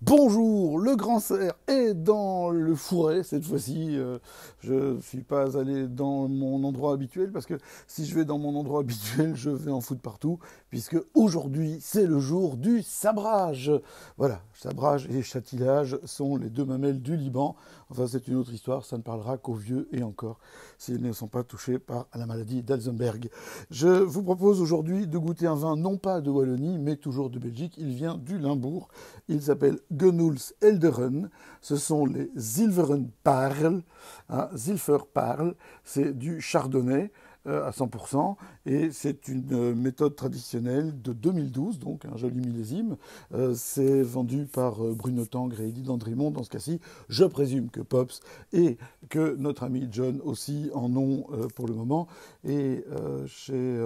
Bonjour, le grand cerf est dans le fourré cette fois-ci. Je ne suis pas allé dans mon endroit habituel parce que si je vais dans mon endroit habituel, je vais en foutre partout puisque aujourd'hui c'est le jour du sabrage. Voilà, sabrage et châtillage sont les deux mamelles du Liban. Enfin, c'est une autre histoire, ça ne parlera qu'aux vieux et encore s'ils ne sont pas touchés par la maladie d'Alzheimer. Je vous propose aujourd'hui de goûter un vin non pas de Wallonie mais toujours de Belgique. Il vient du Limbourg. Il s'appelle Genulz Elderen. Ce sont les Zilveren Parl. Zilver Parl, c'est du chardonnay à 100%, et c'est une méthode traditionnelle de 2012, donc un joli millésime. C'est vendu par Bruno Tangre et Eddy Dandrimont dans ce cas-ci. Je présume que Pops et que notre ami John aussi en ont pour le moment. Et chez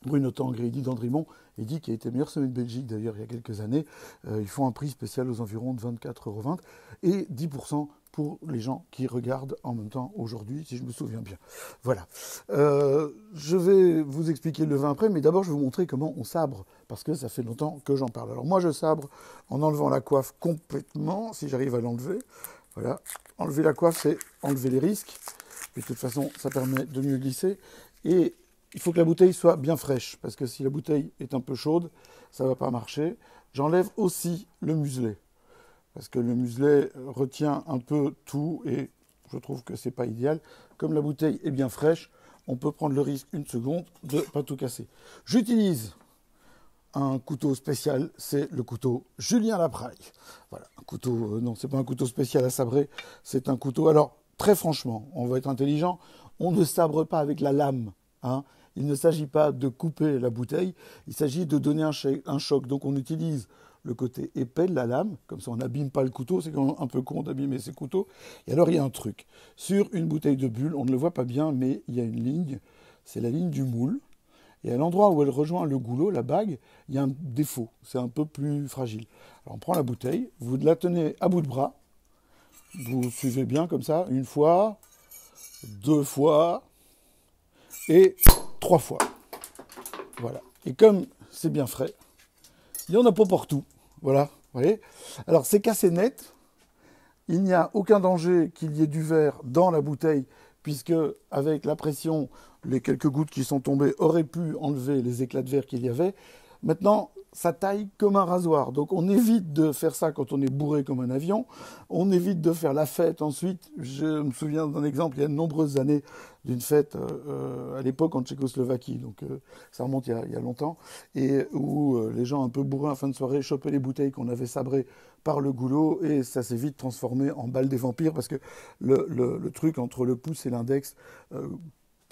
Bruno Tangre et Eddy Dandrimont, Eddy qui a été meilleur sommet de Belgique d'ailleurs il y a quelques années, ils font un prix spécial aux environs de 24,20 € et 10% pour les gens qui regardent en même temps aujourd'hui, si je me souviens bien. Voilà. Je vais vous expliquer le vin après, mais d'abord je vais vous montrer comment on sabre, parce que ça fait longtemps que j'en parle. Alors moi je sabre en enlevant la coiffe complètement, si j'arrive à l'enlever. Voilà. Enlever la coiffe, c'est enlever les risques. Et de toute façon, ça permet de mieux glisser. Et il faut que la bouteille soit bien fraîche, parce que si la bouteille est un peu chaude, ça ne va pas marcher. J'enlève aussi le muselet, parce que le muselet retient un peu tout, et je trouve que ce n'est pas idéal. Comme la bouteille est bien fraîche, on peut prendre le risque une seconde de ne pas tout casser. J'utilise un couteau spécial, c'est le couteau Julien Lapraille. Voilà, un couteau, non, c'est pas un couteau spécial à sabrer, c'est un couteau. Alors, très franchement, on va être intelligent, on ne sabre pas avec la lame, hein. Il ne s'agit pas de couper la bouteille, il s'agit de donner un choc. Donc on utilise le côté épais de la lame, comme ça on n'abîme pas le couteau, c'est quand même un peu con d'abîmer ses couteaux. Et alors il y a un truc, sur une bouteille de bulle, on ne le voit pas bien, mais il y a une ligne, c'est la ligne du moule. Et à l'endroit où elle rejoint le goulot, la bague, il y a un défaut, c'est un peu plus fragile. Alors on prend la bouteille, vous la tenez à bout de bras, vous suivez bien comme ça, une fois, deux fois, et trois fois. Voilà. Et comme c'est bien frais, il y en a pas partout. Voilà. Vous voyez. Alors c'est cassé net. Il n'y a aucun danger qu'il y ait du verre dans la bouteille, puisque avec la pression, les quelques gouttes qui sont tombées auraient pu enlever les éclats de verre qu'il y avait. Maintenant, ça taille comme un rasoir. Donc on évite de faire ça quand on est bourré comme un avion. On évite de faire la fête ensuite. Je me souviens d'un exemple il y a de nombreuses années d'une fête à l'époque en Tchécoslovaquie. Donc ça remonte il y a longtemps. Et où les gens un peu bourrés en fin de soirée chopaient les bouteilles qu'on avait sabrées par le goulot, et ça s'est vite transformé en balle des vampires parce que le truc entre le pouce et l'index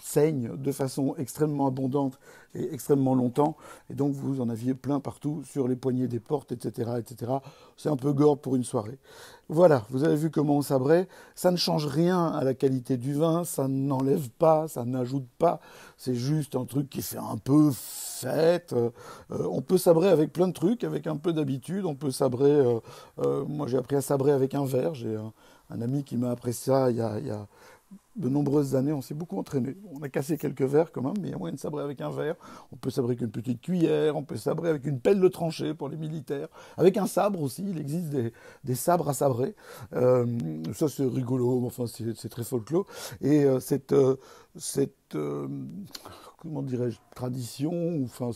saigne de façon extrêmement abondante et extrêmement longtemps, et donc vous en aviez plein partout, sur les poignées des portes, etc. etc. C'est un peu gore pour une soirée. Voilà, vous avez vu comment on sabrait. Ça ne change rien à la qualité du vin, ça n'enlève pas, ça n'ajoute pas, c'est juste un truc qui fait un peu fête. On peut sabrer avec plein de trucs, avec un peu d'habitude, on peut sabrer, moi j'ai appris à sabrer avec un verre, j'ai un ami qui m'a appris ça il y a de nombreuses années, on s'est beaucoup entraîné. On a cassé quelques verres quand même, mais il y a moyen de sabrer avec un verre. On peut sabrer avec une petite cuillère, on peut sabrer avec une pelle de tranchée pour les militaires. Avec un sabre aussi, il existe des sabres à sabrer. Ça c'est rigolo, enfin c'est très folklore. Et comment dirais-je, tradition, ou enfin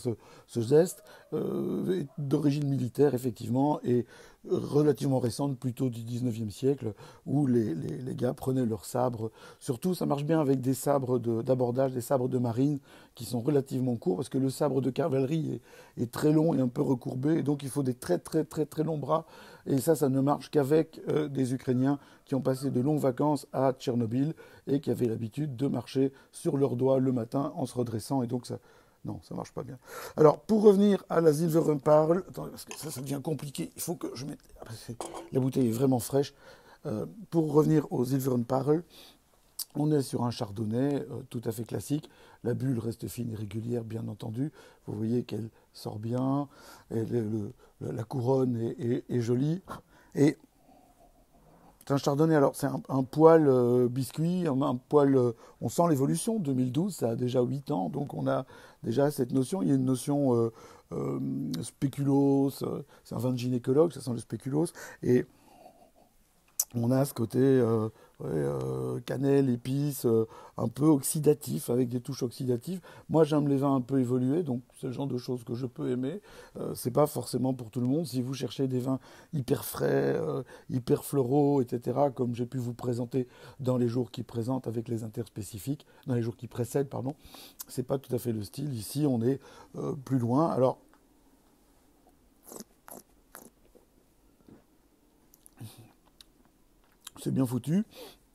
ce geste est d'origine militaire effectivement, et relativement récente, plutôt du 19e siècle, où les gars prenaient leurs sabres. Surtout, ça marche bien avec des sabres d'abordage, des sabres de marine, qui sont relativement courts, parce que le sabre de cavalerie est très long et un peu recourbé, et donc il faut des très très très très longs bras, et ça ne marche qu'avec des Ukrainiens qui ont passé de longues vacances à Tchernobyl, et qui avaient l'habitude de marcher sur leurs doigts le matin en se redressant, et donc ça... Non, ça marche pas bien. Alors, pour revenir à la Zilverenparl, attendez, parce que ça devient compliqué, il faut que je mette... La bouteille est vraiment fraîche. Pour revenir au Zilverenparl, on est sur un chardonnay tout à fait classique. La bulle reste fine et régulière, bien entendu. Vous voyez qu'elle sort bien, et la couronne est jolie. Et c'est un chardonnay, alors c'est un poil biscuit, un poil... on sent l'évolution, 2012, ça a déjà 8 ans, donc on a déjà cette notion. Il y a une notion spéculoos, c'est un vin de gynécologue, ça sent le spéculoos, et on a ce côté cannelle, épices, un peu oxydatif, avec des touches oxydatives. Moi, j'aime les vins un peu évolués, donc c'est le genre de choses que je peux aimer. C'est pas forcément pour tout le monde. Si vous cherchez des vins hyper frais, hyper floraux, etc., comme j'ai pu vous présenter dans les jours qui présentent avec les interspécifiques, dans les jours qui précèdent, pardon, c'est pas tout à fait le style. Ici, on est plus loin. Alors, c'est bien foutu.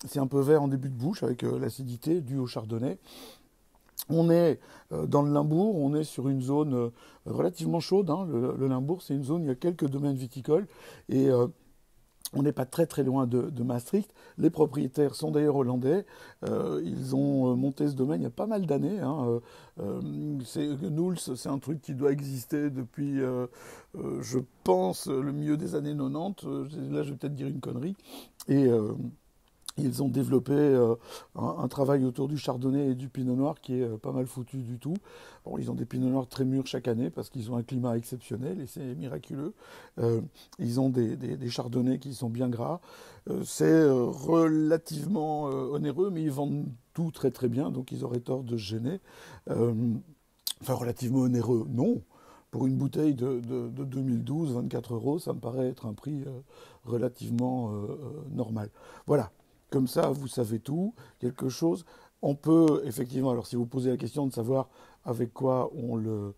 C'est un peu vert en début de bouche avec l'acidité due au chardonnay. On est dans le Limbourg, on est sur une zone relativement chaude. Hein. Le Limbourg, c'est une zone, il y a quelques domaines viticoles et on n'est pas très très loin de Maastricht. Les propriétaires sont d'ailleurs hollandais. Ils ont monté ce domaine il y a pas mal d'années. Hein. Nouls, c'est un truc qui doit exister depuis, je pense, le milieu des années 90. Là, je vais peut-être dire une connerie. Et ils ont développé un travail autour du chardonnay et du pinot noir qui est pas mal foutu du tout. Bon, ils ont des pinots noirs très mûrs chaque année parce qu'ils ont un climat exceptionnel et c'est miraculeux. Ils ont des chardonnays qui sont bien gras. C'est relativement onéreux, mais ils vendent tout très très bien, donc ils auraient tort de se gêner. Enfin, relativement onéreux, non. Pour une bouteille de 2012, 24 euros, ça me paraît être un prix relativement normal. Voilà. Comme ça, vous savez tout, quelque chose. On peut, effectivement, alors si vous posez la question de savoir avec quoi le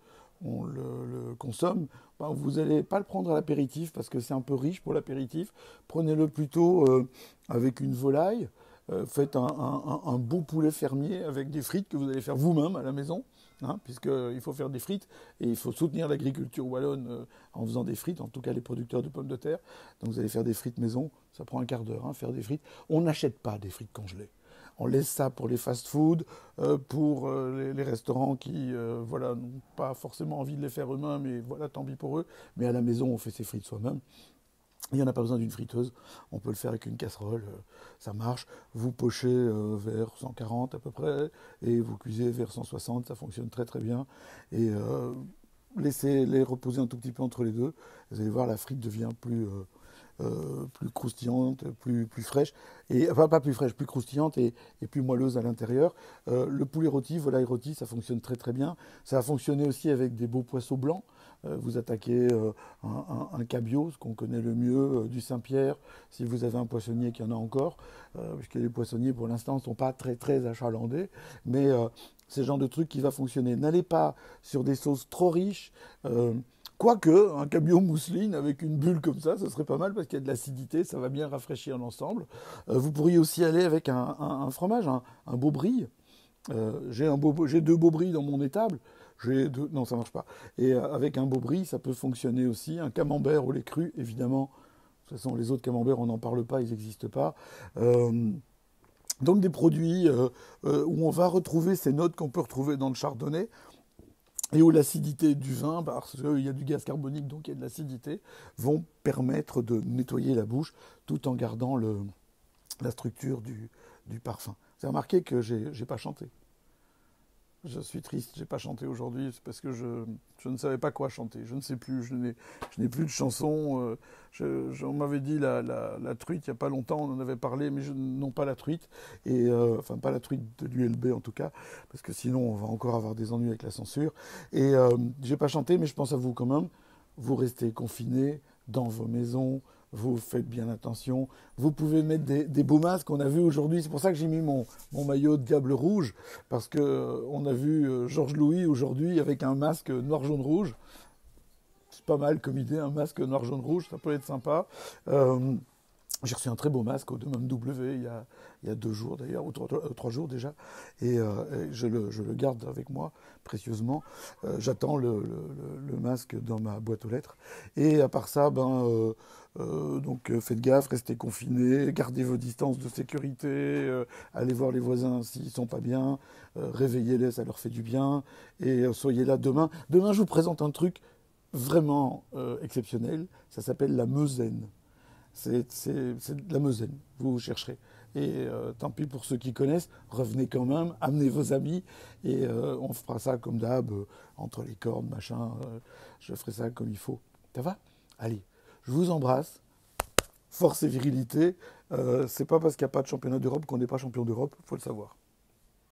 consomme, ben, vous n'allez pas le prendre à l'apéritif parce que c'est un peu riche pour l'apéritif. Prenez-le plutôt avec une volaille. Faites un beau poulet fermier avec des frites que vous allez faire vous-même à la maison, hein, puisqu'il faut faire des frites et il faut soutenir l'agriculture wallonne en faisant des frites, en tout cas les producteurs de pommes de terre. Donc vous allez faire des frites maison, ça prend un quart d'heure, hein, faire des frites. On n'achète pas des frites congelées. On laisse ça pour les fast-food, pour les restaurants qui voilà, n'ont pas forcément envie de les faire eux-mêmes, mais voilà, tant pis pour eux. Mais à la maison, on fait ses frites soi-même. Il n'y en a pas besoin d'une friteuse, on peut le faire avec une casserole, ça marche. Vous pochez vers 140 à peu près, et vous cuisez vers 160, ça fonctionne très très bien. Et laissez-les reposer un tout petit peu entre les deux, vous allez voir, la frite devient plus croustillante, plus fraîche, et enfin pas plus fraîche, plus croustillante et plus moelleuse à l'intérieur. Le poulet rôti, volaille rôti, ça fonctionne très très bien. Ça a fonctionné aussi avec des beaux poisseaux blancs. Vous attaquez un cabillaud, ce qu'on connaît le mieux, du Saint-Pierre, si vous avez un poissonnier qui en a encore, puisque les poissonniers pour l'instant ne sont pas très très achalandés, mais c'est le genre de truc qui va fonctionner. N'allez pas sur des sauces trop riches. Quoique, un cabillaud mousseline avec une bulle comme ça, ce serait pas mal parce qu'il y a de l'acidité, ça va bien rafraîchir l'ensemble. Vous pourriez aussi aller avec un fromage, un beau brie. J'ai deux beaux bris dans mon étable. Non, ça marche pas. Et avec un beau brie, ça peut fonctionner aussi. Un camembert au lait cru, évidemment. De toute façon, les autres camemberts, on n'en parle pas, ils n'existent pas. Donc des produits où on va retrouver ces notes qu'on peut retrouver dans le chardonnay et où l'acidité du vin, parce qu'il y a du gaz carbonique, donc il y a de l'acidité, vont permettre de nettoyer la bouche tout en gardant la structure du parfum. Vous avez remarqué que j'ai pas chanté. Je suis triste, j'ai pas chanté aujourd'hui, c'est parce que je ne savais pas quoi chanter. Je ne sais plus, je n'ai plus de chanson. On m'avait dit la truite il n'y a pas longtemps, on en avait parlé, mais non pas la truite, et enfin pas la truite de l'ULB en tout cas, parce que sinon on va encore avoir des ennuis avec la censure. Et j'ai pas chanté, mais je pense à vous quand même. Vous restez confinés dans vos maisons. Vous faites bien attention. Vous pouvez mettre des beaux masques. On a vu aujourd'hui, c'est pour ça que j'ai mis mon maillot de Diable Rouge, parce qu'on a vu Georges Louis aujourd'hui avec un masque noir, jaune, rouge. C'est pas mal comme idée, un masque noir, jaune, rouge, ça peut être sympa. J'ai reçu un très beau masque au Domaine W il y a 2 jours d'ailleurs, ou 3 jours déjà, et je le garde avec moi précieusement. J'attends le masque dans ma boîte aux lettres. Et à part ça, donc faites gaffe, restez confinés, gardez vos distances de sécurité, allez voir les voisins s'ils sont pas bien, réveillez-les, ça leur fait du bien, et soyez là demain. Demain, je vous présente un truc vraiment exceptionnel, ça s'appelle la Meusaine. c'est de la Moselle, vous chercherez. Et tant pis pour ceux qui connaissent, revenez quand même, amenez vos amis, et on fera ça comme d'hab, entre les cordes, machin, je ferai ça comme il faut. Ça va? Allez, je vous embrasse, force et virilité, c'est pas parce qu'il n'y a pas de championnat d'Europe qu'on n'est pas champion d'Europe, faut le savoir.